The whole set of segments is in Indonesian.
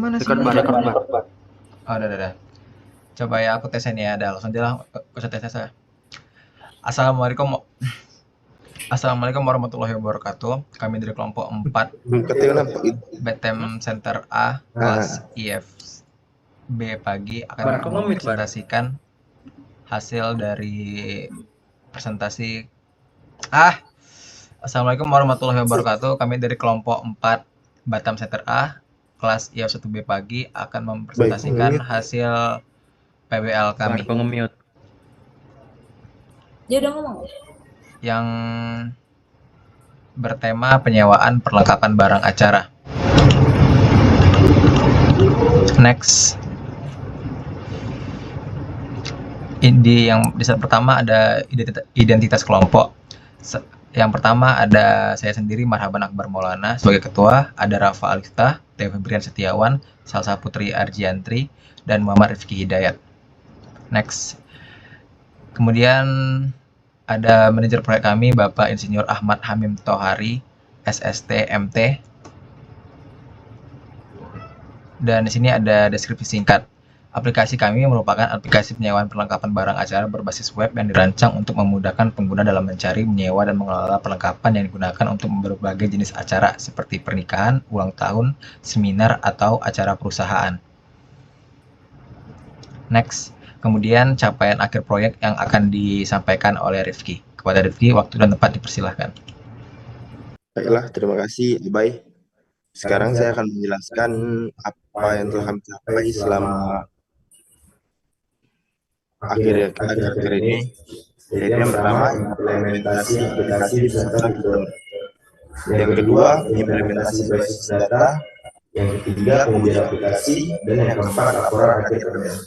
Gimana sih? Dekat bar. Oh, udah. Coba ya aku tes ini ya. Ada langsung aja lah. Gak usah tes saya. Assalamualaikum. Assalamualaikum warahmatullahi wabarakatuh. Kami dari kelompok 4 Katanya nampak itu. BTM Center A kelas Ah, IFB pagi akan Bar, kok nge-mute, Bar? mempresentasikan hasil dari presentasi. Assalamualaikum warahmatullahi wabarakatuh. Kami dari kelompok 4 Batam Center A kelas IF 1B pagi akan mempresentasikan Baik, hasil PBL Bar, kami kok nge-mute? Dia udah ngomong. yang bertema penyewaan perlengkapan barang acara. Next. Di slide pertama ada identitas kelompok. Yang pertama ada saya sendiri Marhaban Akbar Maulana sebagai ketua, ada Rafa Alifta, Teo Febrian Setiawan, Salsa Putri Arjiantri, dan Muhammad Rifki Hidayat. Next. Kemudian ada manajer proyek kami Bapak Insinyur Ahmad Hamim Tohari, SST MT. Dan di sini ada deskripsi singkat. Aplikasi kami merupakan aplikasi penyewaan perlengkapan barang acara berbasis web yang dirancang untuk memudahkan pengguna dalam mencari, menyewa, dan mengelola perlengkapan yang digunakan untuk berbagai jenis acara seperti pernikahan, ulang tahun, seminar, atau acara perusahaan. Next. Kemudian capaian akhir proyek yang akan disampaikan oleh Rifki. Kepada Rifki, waktu dan tempat dipersilahkan. baiklah, terima kasih, Bay. Sekarang saya akan menjelaskan apa yang telah kami capai selama akhir ini. Yaitu yang pertama, implementasi aplikasi beserta fitur. Yang kedua, implementasi basis data. Yang ketiga, pengujian aplikasi. Dan yang keempat, laporan akhir PBL.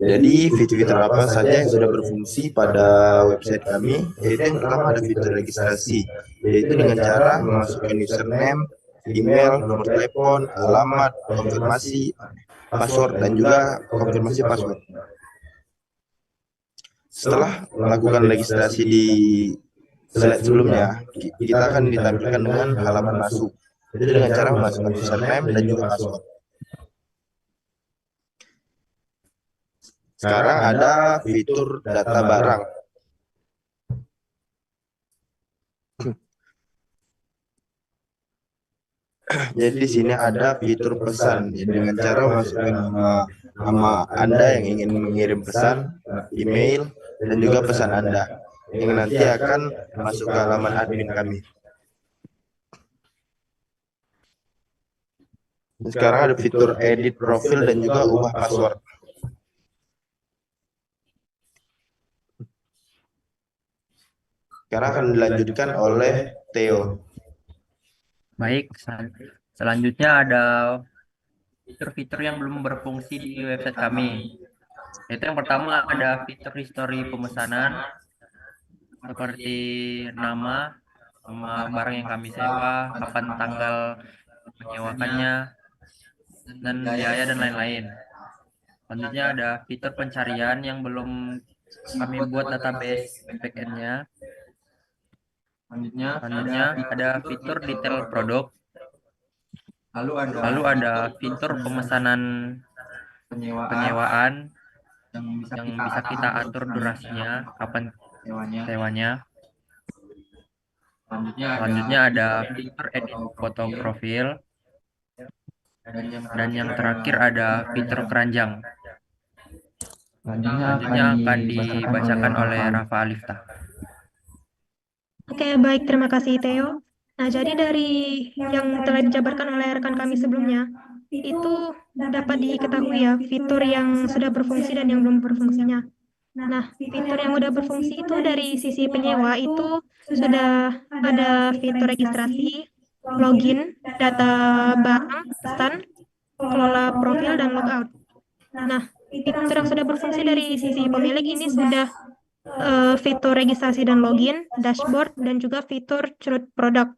Jadi fitur-fitur apa saja yang sudah berfungsi pada website kami, yaitu yang pertama ada fitur registrasi, yaitu dengan cara memasukkan username, email, nomor telepon, alamat, konfirmasi, password, dan juga konfirmasi password. Setelah melakukan registrasi di slide sebelumnya, kita akan ditampilkan dengan halaman masuk, itu dengan cara memasukkan username dan juga password. Sekarang ada fitur data barang. Jadi di sini ada fitur pesan. Jadi dengan cara memasukkan nama Anda yang ingin mengirim pesan, email, dan juga pesan Anda yang nanti akan masuk ke halaman admin kami. Sekarang ada fitur edit profil dan juga ubah password. Sekarang akan dilanjutkan oleh Theo. Baik, selanjutnya ada fitur-fitur yang belum berfungsi di website kami. Itu yang pertama ada fitur history pemesanan, seperti nama barang yang kami sewa, kapan tanggal menyewakannya, dan biaya dan lain-lain. Selanjutnya ada fitur pencarian yang belum kami buat database backend-nya. Selanjutnya ada fitur detail produk. Lalu ada fitur pemesanan penyewaan yang bisa kita atur durasinya, kapan sewanya. Selanjutnya ada fitur edit foto profil. Dan yang terakhir ada fitur keranjang. Selanjutnya akan dibacakan oleh Rafa Alifta. Oke, baik. Terima kasih, Theo. Nah, jadi dari yang telah dijabarkan oleh rekan kami sebelumnya, itu dapat diketahui ya, fitur yang sudah berfungsi dan yang belum berfungsinya. Nah, fitur yang sudah berfungsi itu dari sisi penyewa itu sudah ada fitur registrasi, login, data barang, pesan, kelola profil, dan logout. Nah, fitur yang sudah berfungsi dari sisi pemilik ini sudah fitur registrasi dan login, dashboard, dan juga fitur curut produk.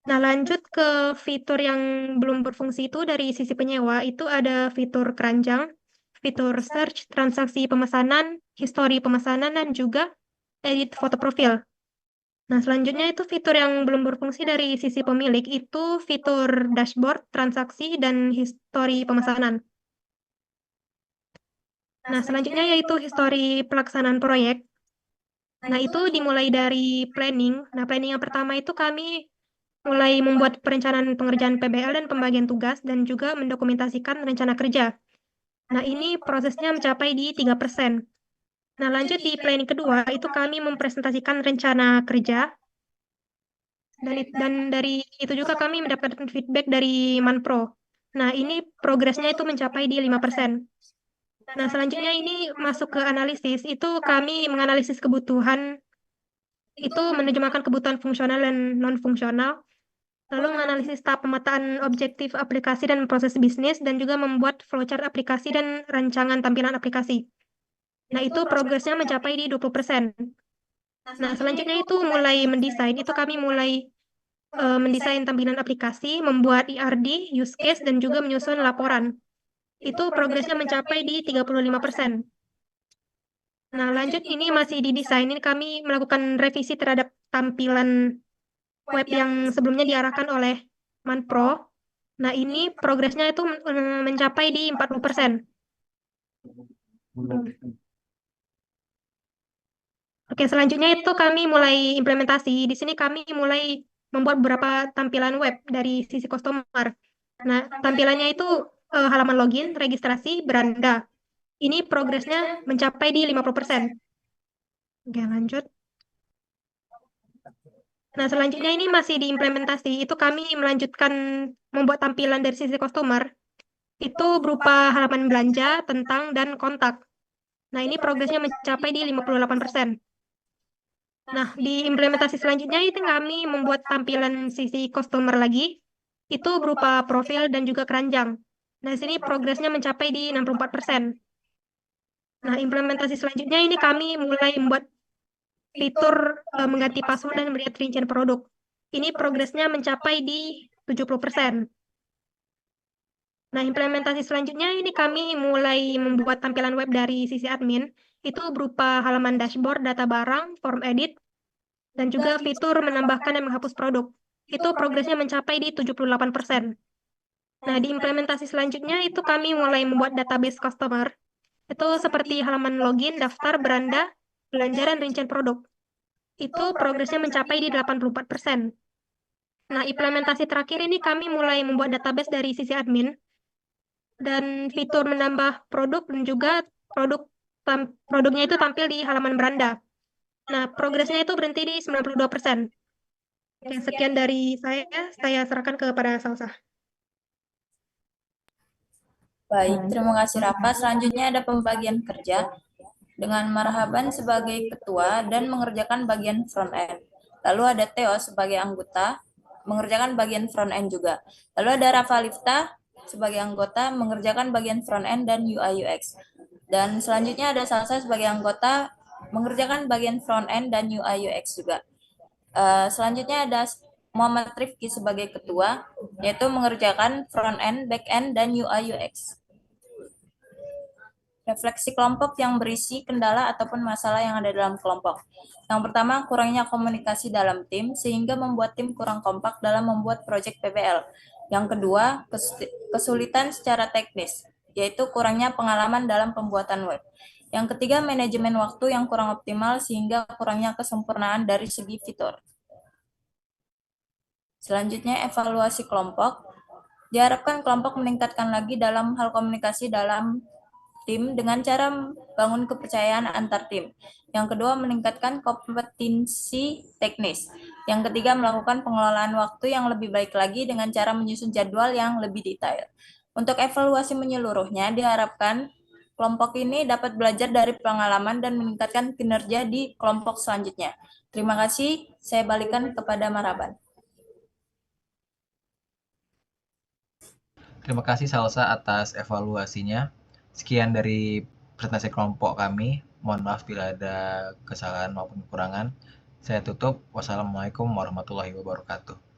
Nah, lanjut ke fitur yang belum berfungsi itu dari sisi penyewa, itu ada fitur keranjang, fitur search, transaksi pemesanan, histori pemesanan, dan juga edit foto profil. Nah, selanjutnya itu fitur yang belum berfungsi dari sisi pemilik itu fitur dashboard, transaksi, dan histori pemesanan. Nah, selanjutnya yaitu histori pelaksanaan proyek. Nah, itu dimulai dari planning. Nah, planning yang pertama itu kami mulai membuat perencanaan pengerjaan PBL dan pembagian tugas dan juga mendokumentasikan rencana kerja. Nah, ini prosesnya mencapai di 3%. Nah, lanjut di planning kedua, itu kami mempresentasikan rencana kerja. Dan dari itu juga kami mendapatkan feedback dari Manpro. Nah, ini progresnya itu mencapai di 5%. Nah, selanjutnya ini masuk ke analisis. Itu kami menganalisis kebutuhan, itu menerjemahkan kebutuhan fungsional dan non-fungsional, lalu menganalisis tahap pemetaan objektif aplikasi dan proses bisnis, dan juga membuat flowchart aplikasi dan rancangan tampilan aplikasi. Nah, itu progresnya mencapai di 20%. Nah, selanjutnya itu mulai mendesain. Itu kami mulai mendesain tampilan aplikasi, membuat ERD, use case, dan juga menyusun laporan. Itu progresnya mencapai di 35%. Nah, lanjut ini masih di desain. Ini kami melakukan revisi terhadap tampilan web yang sebelumnya diarahkan oleh Manpro. Nah, ini progresnya itu mencapai di 40%. Oke, selanjutnya itu kami mulai implementasi. Di sini kami mulai membuat beberapa tampilan web dari sisi customer. Nah, tampilannya itu halaman login, registrasi, beranda. Ini progresnya mencapai di 50%. Oke, lanjut. Nah, selanjutnya ini masih diimplementasi. Itu kami melanjutkan membuat tampilan dari sisi customer. Itu berupa halaman belanja, tentang, dan kontak. Nah, ini progresnya mencapai di 58%. Nah, di implementasi selanjutnya itu kami membuat tampilan sisi customer lagi. Itu berupa profil dan juga keranjang. Nah, di sini progresnya mencapai di 64%. Nah, implementasi selanjutnya ini kami mulai membuat fitur mengganti password dan melihat rincian produk. Ini progresnya mencapai di 70%. Nah, implementasi selanjutnya ini kami mulai membuat tampilan web dari sisi admin. Itu berupa halaman dashboard, data barang, form edit, dan juga fitur menambahkan dan menghapus produk. Itu progresnya mencapai di 78%. Nah, di implementasi selanjutnya itu kami mulai membuat database customer. Itu seperti halaman login, daftar, beranda, belanja, dan rincian produk. Itu progresnya mencapai di 84%. Nah, implementasi terakhir ini kami mulai membuat database dari sisi admin dan fitur menambah produk dan juga produknya itu tampil di halaman beranda. Nah, progresnya itu berhenti di 92%. Oke, sekian dari saya serahkan kepada Salsa. Baik, terima kasih Rafa. Selanjutnya ada pembagian kerja dengan Marhaban sebagai ketua dan mengerjakan bagian front end. Lalu ada Theo sebagai anggota mengerjakan bagian front end juga. Lalu ada Rafa Lifta sebagai anggota mengerjakan bagian front end dan UI UX. Dan selanjutnya ada Salsa sebagai anggota mengerjakan bagian front end dan UI UX juga. Selanjutnya ada Muhammad Rifki sebagai ketua, yaitu mengerjakan front end, back end, dan UI UX. Refleksi kelompok yang berisi kendala ataupun masalah yang ada dalam kelompok. Yang pertama, kurangnya komunikasi dalam tim sehingga membuat tim kurang kompak dalam membuat proyek PBL. Yang kedua, kesulitan secara teknis, yaitu kurangnya pengalaman dalam pembuatan web. Yang ketiga, manajemen waktu yang kurang optimal sehingga kurangnya kesempurnaan dari segi fitur. Selanjutnya, evaluasi kelompok. Diharapkan kelompok meningkatkan lagi dalam hal komunikasi dalam tim dengan cara bangun kepercayaan antar tim. Yang kedua, meningkatkan kompetensi teknis. Yang ketiga, melakukan pengelolaan waktu yang lebih baik lagi dengan cara menyusun jadwal yang lebih detail. Untuk evaluasi menyeluruhnya, diharapkan kelompok ini dapat belajar dari pengalaman dan meningkatkan kinerja di kelompok selanjutnya. Terima kasih, saya balikan kepada Marhaban. Terima kasih Salsa atas evaluasinya. Sekian dari presentasi kelompok kami. Mohon maaf bila ada kesalahan maupun kekurangan. Saya tutup. Wassalamualaikum warahmatullahi wabarakatuh.